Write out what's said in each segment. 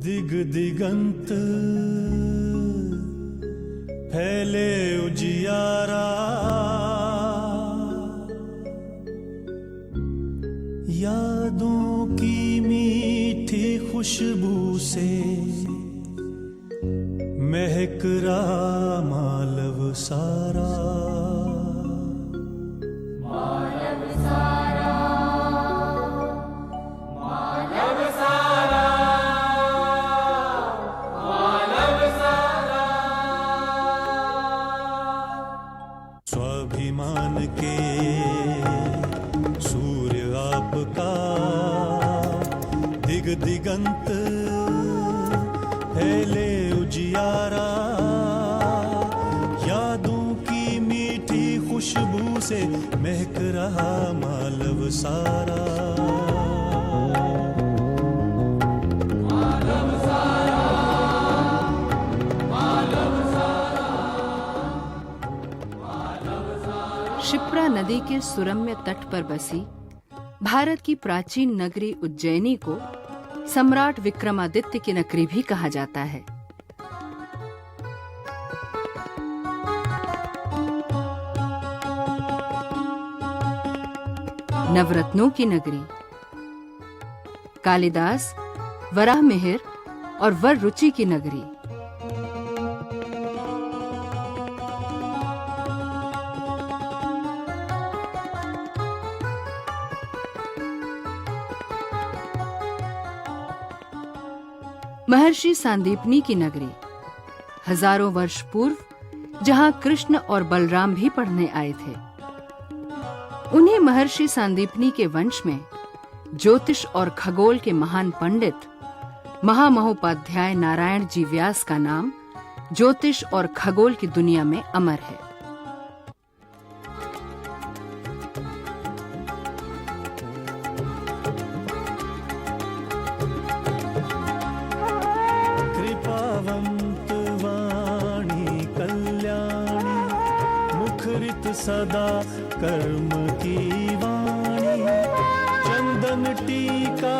दिग दिगंत फैले उजियारा, यादों की मीठी खुशबू से महक रहा मालव सारा। मालव सारा, मालव सारा, मालव सारा। स्वाभिमान के सूर्य आपका, दिग दिगंत फैले उजियारा, यादों की मीठी खुशबू से महक रहा मालव सारा। मालव सारा, मालव सारा, मालव सारा। क्षिप्रा नदी के सुरम्य तट पर बसी भारत की प्राचीन नगरी उज्जैनी को सम्राट विक्रमादित्य की नगरी भी कहा जाता है। नवरत्नों की नगरी, कालिदास, वराहमिहिर और वर रुचि की नगरी, महर्षि सांदीपनी की नगरी, हजारों वर्ष पूर्व जहां कृष्ण और बलराम भी पढ़ने आए थे। उन्हीं महर्षि सांदीपनी के वंश में ज्योतिष और खगोल के महान पंडित महामहोपाध्याय नारायण जी व्यास का नाम ज्योतिष और खगोल की दुनिया में अमर है। कृपावंत वाणी कल्याणी, मुखरित सदा कर्म की वाणी, चंदन टीका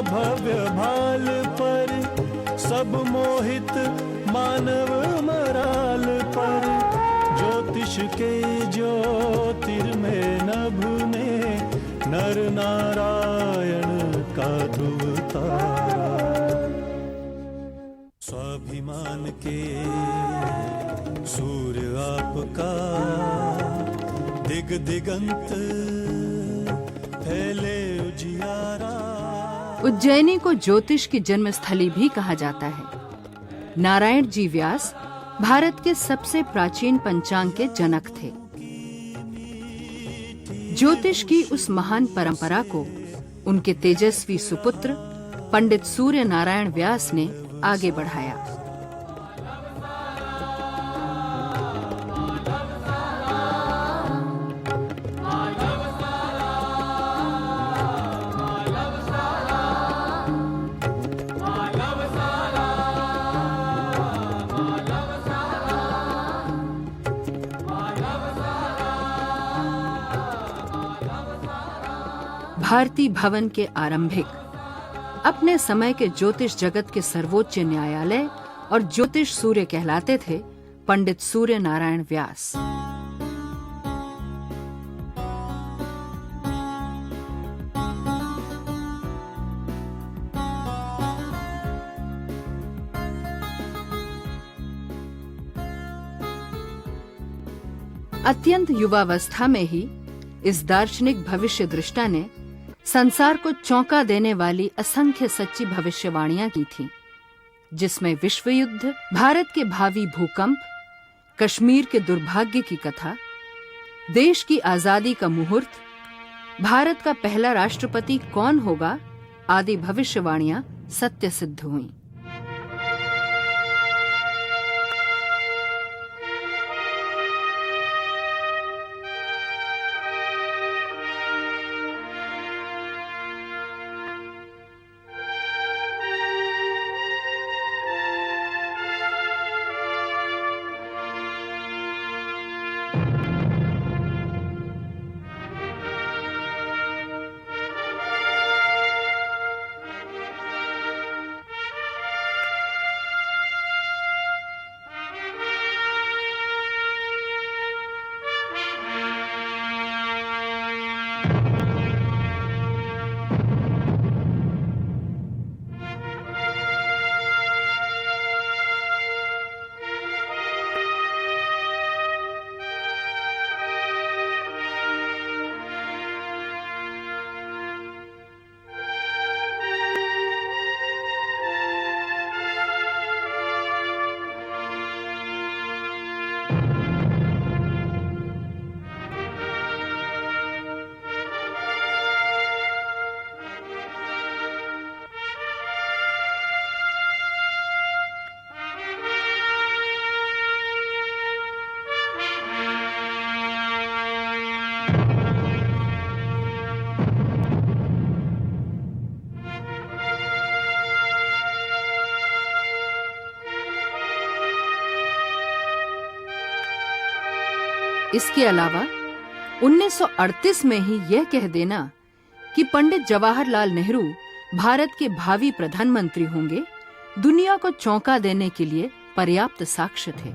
भव्य भाल पर, सब मोहित मानव मराल पर, ज्योतिष के ज्योतिर्मय नभ में नर नारायण का ध्रुव तारा। स्वाभिमान के सूर्य आपका, दिग दिगंत फैले उजियारा। उज्जैनी को ज्योतिष की जन्मस्थली भी कहा जाता है। नारायण जी व्यास भारत के सबसे प्राचीन पंचांग के जनक थे। ज्योतिष की उस महान परंपरा को उनके तेजस्वी सुपुत्र पंडित सूर्य नारायण व्यास ने आगे बढ़ाया। भारती भवन के आरंभिक, अपने समय के ज्योतिष जगत के सर्वोच्च न्यायालय और ज्योतिष सूर्य कहलाते थे पंडित सूर्य नारायण व्यास। अत्यंत युवावस्था में ही इस दार्शनिक भविष्य दृष्टा ने संसार को चौंका देने वाली असंख्य सच्ची भविष्यवाणियां की थीं, जिसमें विश्व युद्ध, भारत के भावी भूकंप, कश्मीर के दुर्भाग्य की कथा, देश की आजादी का मुहूर्त, भारत का पहला राष्ट्रपति कौन होगा आदि भविष्यवाणियां सत्य सिद्ध हुईं। इसके अलावा 1938 में ही यह कह देना कि पंडित जवाहरलाल नेहरू भारत के भावी प्रधानमंत्री होंगे, दुनिया को चौंका देने के लिए पर्याप्त साक्ष्य थे।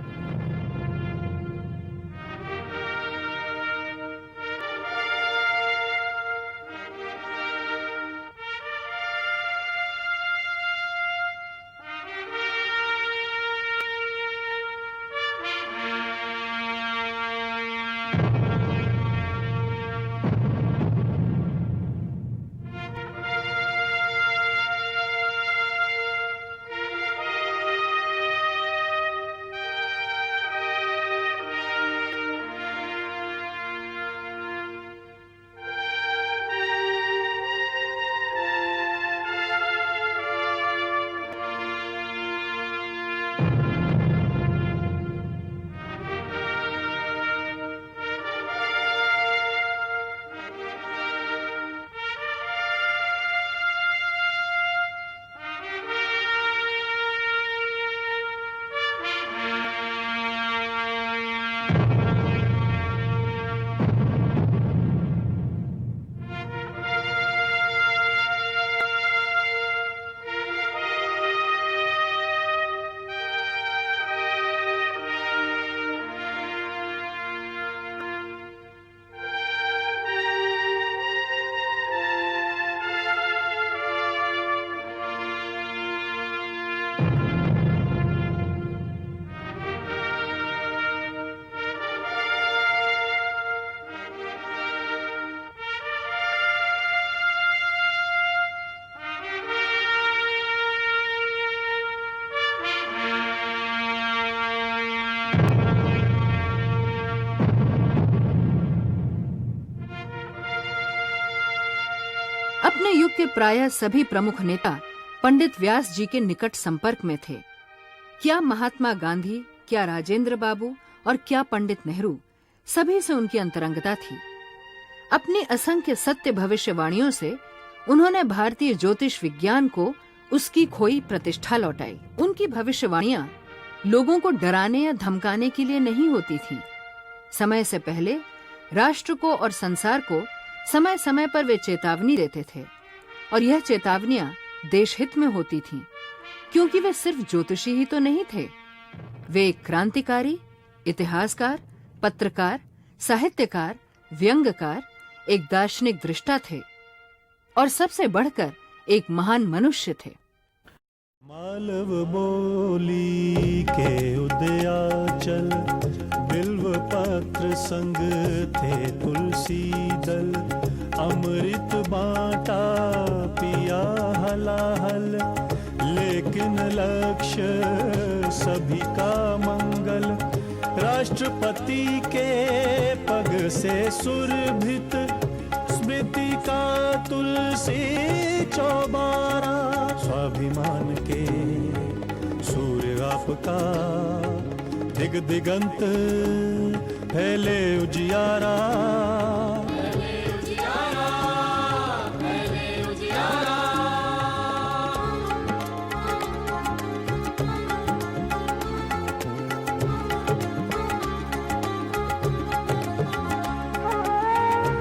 अपने युग के प्रायः सभी प्रमुख नेता पंडित व्यास जी के निकट संपर्क में थे। क्या महात्मा गांधी, क्या राजेंद्र बाबू और क्या पंडित नेहरू, सभी से उनकी अंतरंगता थी। अपनी असंख्य सत्य भविष्यवाणियों से उन्होंने भारतीय ज्योतिष विज्ञान को उसकी खोई प्रतिष्ठा लौटाई। उनकी भविष्यवाणियां लोगों को डराने या धमकाने के लिए नहीं होती थीं। समय से पहले राष्ट्र को और संसार को समय समय पर वे चेतावनी देते थे, और यह चेतावनियां देश हित में होती थीं, क्योंकि वे सिर्फ ज्योतिषी ही तो नहीं थे। वे एक क्रांतिकारी, इतिहासकार, पत्रकार, साहित्यकार, व्यंग्यकार, एक दार्शनिक दृष्टा थे, और सबसे बढ़कर एक महान मनुष्य थे। मालव बोली के उदयाचल, बिल्व पत्र संग थे तुलसी दल, अमृत बांटा पिया हलाहल, लेकिन लक्ष्य सभी का मंगल। राष्ट्रपति के पग से सुरभित, स्मृति का तुलसी चौबारा, स्वाभिमान के सूर्य आपका, दिग दिगंत फैले उजियारा।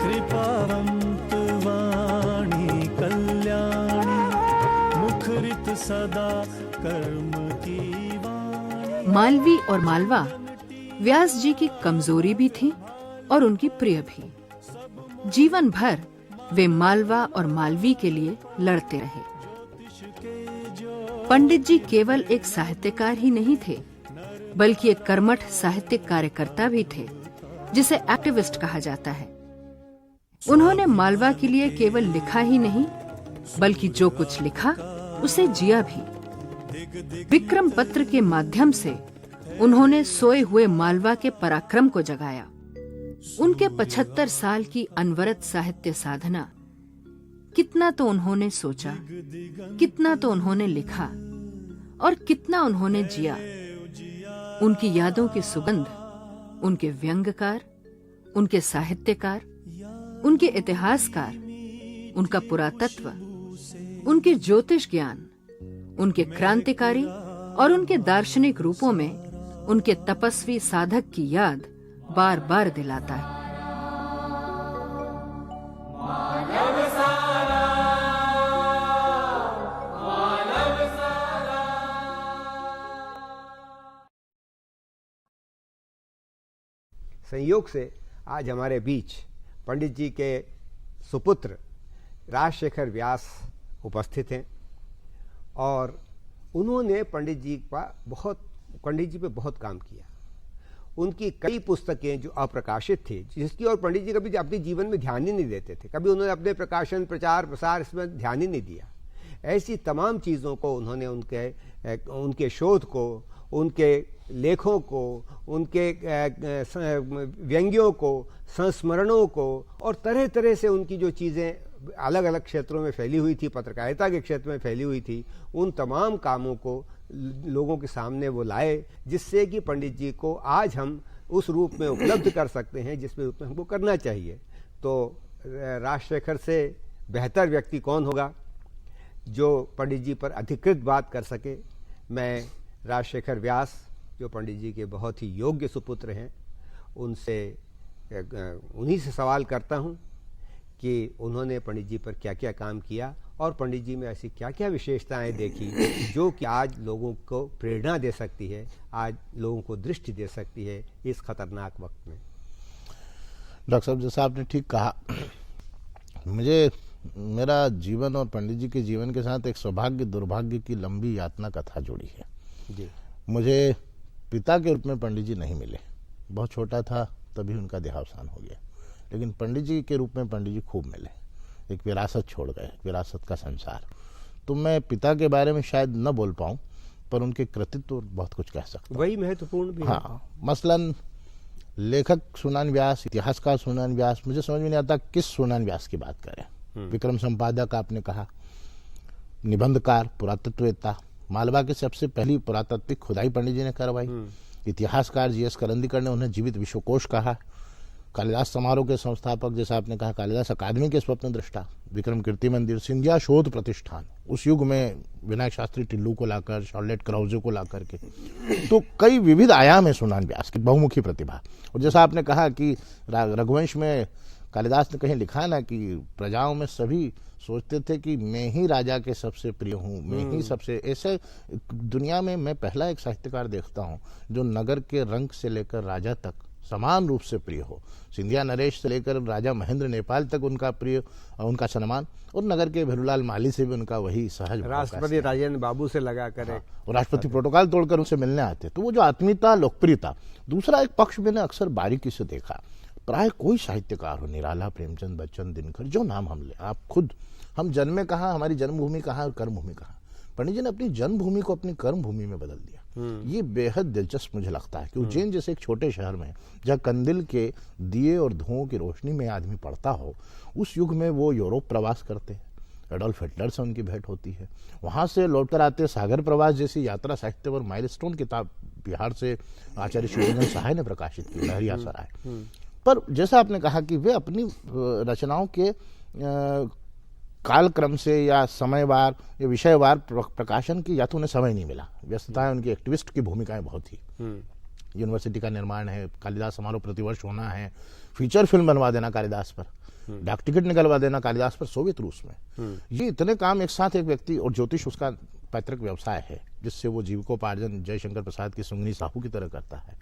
कृपावंत वाणी कल्याणी, मुखरित सदा कर्म की वाणी। मालवी और मालवा व्यास जी की कमजोरी भी थी और उनकी प्रिय भी। जीवन भर वे मालवा और मालवी के लिए लड़ते रहे। पंडित जी केवल एक साहित्यकार ही नहीं थे, बल्कि एक कर्मठ साहित्यिक कार्यकर्ता भी थे, जिसे एक्टिविस्ट कहा जाता है। उन्होंने मालवा के लिए केवल लिखा ही नहीं, बल्कि जो कुछ लिखा उसे जिया भी। विक्रम पत्र के माध्यम से उन्होंने सोए हुए मालवा के पराक्रम को जगाया। उनके 75 साल की अनवरत साहित्य साधना, कितना तो उन्होंने सोचा, कितना तो उन्होंने लिखा, और कितना उन्होंने जिया। उनकी यादों की सुगंध उनके व्यंग्यकार, उनके साहित्यकार, उनके इतिहासकार, उनका पुरातत्व, उनके ज्योतिष ज्ञान, उनके क्रांतिकारी और उनके दार्शनिक रूपों में उनके तपस्वी साधक की याद बार बार दिलाता है। मानव सारा, मानव सारा। संयोग से आज हमारे बीच पंडित जी के सुपुत्र राजशेखर व्यास उपस्थित हैं और उन्होंने पंडित जी पे बहुत काम किया। उनकी कई पुस्तकें जो अप्रकाशित थी, जिसकी और पंडित जी कभी अपने जीवन में ध्यान ही नहीं देते थे, कभी उन्होंने अपने प्रकाशन, प्रचार, प्रसार इसमें ध्यान ही नहीं दिया। ऐसी तमाम चीज़ों को उन्होंने उनके शोध को, उनके लेखों को, उनके व्यंग्यों को, संस्मरणों को और तरह तरह से उनकी जो चीज़ें अलग अलग क्षेत्रों में फैली हुई थी, पत्रकारिता के क्षेत्र में फैली हुई थी, उन तमाम कामों को लोगों के सामने वो लाए, जिससे कि पंडित जी को आज हम उस रूप में उपलब्ध कर सकते हैं जिस रूप में हमको करना चाहिए। तो राजशेखर से बेहतर व्यक्ति कौन होगा जो पंडित जी पर अधिकृत बात कर सके। मैं राजशेखर व्यास, जो पंडित जी के बहुत ही योग्य सुपुत्र हैं, उन्हीं से सवाल करता हूं कि उन्होंने पंडित जी पर क्या क्या काम किया और पंडित जी में ऐसी क्या क्या विशेषताएं देखी जो कि आज लोगों को प्रेरणा दे सकती है, आज लोगों को दृष्टि दे सकती है इस खतरनाक वक्त में। डॉक्टर साहब, जैसा आपने ठीक कहा, मुझे मेरा जीवन और पंडित जी के जीवन के साथ एक सौभाग्य दुर्भाग्य की लंबी यातना कथा जुड़ी है जी। मुझे पिता के रूप में पंडित जी नहीं मिले, बहुत छोटा था तभी उनका देहावसान हो गया, लेकिन पंडित जी के रूप में पंडित जी खूब मिले, एक विरासत छोड़ गए, विरासत का संसार। तो मैं पिता के बारे में शायद न बोल पाऊं, पर उनके कृतित्व तो बहुत कुछ कह सकता हूं। वही महत्वपूर्ण भी है। हाँ, मसलन लेखक सुनान व्यास, इतिहासकार सुनान व्यास, मुझे समझ में नहीं आता किस सुनान व्यास की बात करें। विक्रम संपादक आपने कहा, निबंधकार, पुरातत्ववेत्ता, मालवा की सबसे पहली पुरातात्विक खुदाई पंडित जी ने करवाई। इतिहासकार जी एस करंदीकर ने उन्हें जीवित विश्वकोश कहा। कालिदास समारोह के संस्थापक, जैसा आपने कहा, कालिदास अकादमी के स्वप्न दृष्टा, विक्रम कीर्ति मंदिर, सिंधिया शोध प्रतिष्ठान, उस युग में विनायक शास्त्री टिल्लू को लाकर, शार्लेट क्राउजे को लाकर के, तो कई विविध आयाम है सुनान व्यास की, बहुमुखी प्रतिभा। और जैसा आपने कहा कि रघुवंश में कालिदास ने कहीं लिखा ना कि प्रजाओं में सभी सोचते थे कि मैं ही राजा के सबसे प्रिय हूँ, मैं ही सबसे, ऐसे दुनिया में मैं पहला एक साहित्यकार देखता हूँ जो नगर के रंग से लेकर राजा तक समान रूप से प्रिय हो। सिंधिया नरेश से लेकर राजा महेंद्र नेपाल तक उनका प्रिय, उनका सम्मान, और नगर के भेरूलाल माली से भी उनका वही सहज, राष्ट्रपति राजेंद्र बाबू से लगा कर, और राष्ट्रपति प्रोटोकॉल तोड़कर उनसे मिलने आते। तो वो जो आत्मीयता, लोकप्रियता। दूसरा एक पक्ष मैंने अक्सर बारीकी से देखा, प्राय कोई साहित्यकार हो, निराला, प्रेमचंद, बच्चन, दिनकर, जो नाम हम ले, आप खुद, हम जन्मे कहाँ, हमारी जन्मभूमि कहाँ और कर्मभूमि कहाँ, पंडित जी ने अपनी जन्मभूमि को अपनी कर्मभूमि में बदल दिया। ये बेहद दिलचस्प मुझे लगता है कि उज्जैन जैसे एक छोटे शहर में, जहाँ कंदिल के दिए और धुओं की रोशनी में आदमी पढ़ता हो, उस युग में वो यूरोप प्रवास करते हैं, एडोल्फ हिटलर से उनकी भेंट होती है, वहां से लौटकर आते सागर प्रवास जैसी यात्रा साहित्य पर माइलस्टोन किताब बिहार से आचार्य शिवरंजन सहाय ने प्रकाशित की, लहरिया सराय। पर जैसा आपने कहा कि वे अपनी रचनाओं के कालक्रम से या समयवार या विषयवार प्रकाशन की, या तो उन्हें समय नहीं मिला, व्यस्तताएं, उनकी एक्टिविस्ट की भूमिकाएं बहुत थी। यूनिवर्सिटी का निर्माण है, कालिदास समारोह प्रतिवर्ष होना है, फीचर फिल्म बनवा देना कालिदास पर, डाक टिकट निकलवा देना कालिदास पर सोवियत रूस में, ये इतने काम एक साथ एक व्यक्ति, और ज्योतिष उसका पैतृक व्यवसाय है जिससे वो जीविकोपार्जन जयशंकर प्रसाद की सुंगनी साहू की तरह करता है।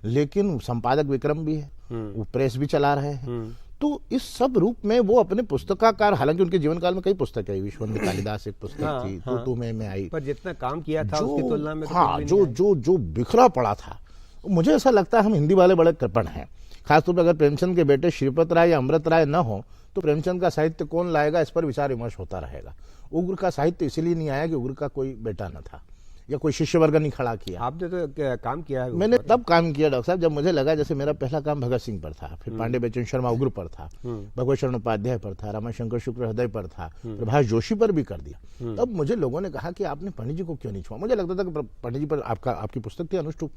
लेकिन संपादक विक्रम भी है, वो प्रेस भी चला रहे हैं। तो इस सब रूप में वो अपने पुस्तकाकार, हालांकि उनके जीवन काल में कई पुस्तकें आई, विश्ववंदे कालिदास एक पुस्तक थी, तो तुम्हें में आई, पर जितना काम किया था उसकी तुलना में जो बिखरा पड़ा था। मुझे ऐसा लगता है हम हिंदी वाले बड़े कृपण हैं, खासतौर पर अगर प्रेमचंद के बेटे श्रीपत राय या अमृत राय न हो तो प्रेमचंद का साहित्य कौन लाएगा, इस पर विचार विमर्श होता रहेगा। उग्र का साहित्य इसलिए नहीं आया कि उग्र का कोई बेटा न था या कोई शिष्य वर्ग नहीं खड़ा किया। आपने तो काम किया है। मैंने तब काम किया डॉक्टर साहब जब मुझे लगा, जैसे मेरा पहला काम भगत सिंह पर था, फिर पांडे बेचन शर्मा उग्र पर था, भगवत शरण उपाध्याय पर था, रमाशंकर शुक्ल हृदय पर था, प्रभाष जोशी पर भी कर दिया। तब मुझे लोगों ने कहा कि आपने पंडित जी को क्यों नहीं छुआ। मुझे लगता था कि पंडित जी पर आपकी पुस्तक थी अनुष्टुप,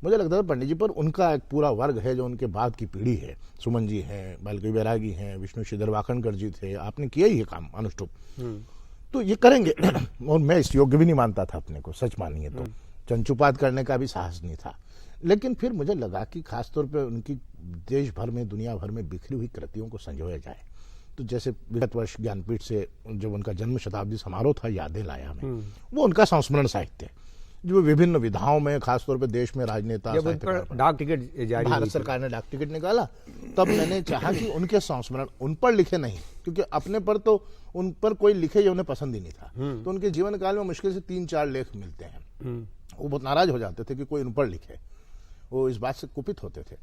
मुझे लगता था पंडित जी पर उनका एक पूरा वर्ग है जो उनके बाद की पीढ़ी है, सुमन जी हैं, बालकवी बैरागी हैं, विष्णु श्रीधर वाकणकर जी थे, आपने किया ही है काम अनुष्टुप, तो ये करेंगे। और मैं इस योग्य भी नहीं मानता था अपने को, सच मानिए तो चंचुपात करने का भी साहस नहीं था। लेकिन फिर मुझे लगा कि खासतौर पे उनकी देश भर में, दुनिया भर में बिखरी हुई कृतियों को संजोया जाए। तो जैसे विगत वर्ष ज्ञानपीठ से जब उनका जन्म शताब्दी समारोह था, यादें लाया मैं, वो उनका संस्मरण साहित्य जो विभिन्न विधाओं में, खासतौर पे देश में राजनेता, जब उन पर डाक टिकट जारी भारत हुई थी, सरकार ने डाक टिकट निकाला, तब मैंने चाहा कि उनके संस्मरण उन पर लिखे नहीं, क्योंकि अपने पर तो उन पर कोई लिखे ये उन्हें पसंद ही नहीं था। तो उनके जीवन काल में मुश्किल से 3-4 लेख मिलते हैं। वो बहुत नाराज हो जाते थे कि कोई उन पर लिखे, वो इस बात से कुपित होते थे।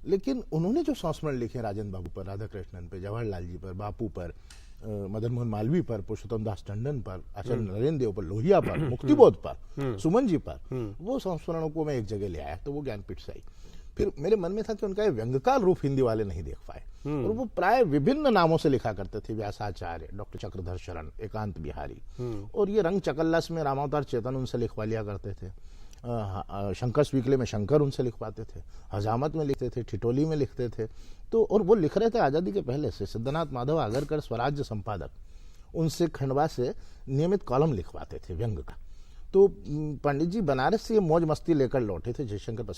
लेकिन उन्होंने जो संस्मरण लिखे राजेंद्र बाबू पर, राधा कृष्णन पर, जवाहरलाल जी पर, बापू पर, मदन मोहन मालवीय पर, पुरुषोत्तम दास टंडन पर, आचार्य नरेंद्र देव पर, लोहिया पर, मुक्तिबोध पर, सुमन जी पर, वो संस्मरणों को मैं एक जगह ले आया, तो वो ज्ञानपीठ से आई। फिर मेरे मन में था कि उनका ये व्यंग्यकाल रूप हिंदी वाले नहीं देख पाए, और वो प्राय विभिन्न नामों से लिखा करते थे, व्यासाचार्य, डॉक्टर चक्रधर शरण, एकांत बिहारी, और ये रंग चकल्लस में रामावतार चेतन उनसे लिखवा लिया करते थे, शंकर स्वीकले में शंकर उनसे लिखवाते थे, हजामत में लिखते थे, ठिठोली में लिखते थे। तो और वो लिख रहे थे आज़ादी के पहले से। सिद्धनाथ माधव आगरकर स्वराज्य संपादक, उनसे खंडवा से नियमित कॉलम लिखवाते थे व्यंग का। तो पंडित जी बनारस से ये मौज मस्ती लेकर लौटे थे जयशंकर प्रसाद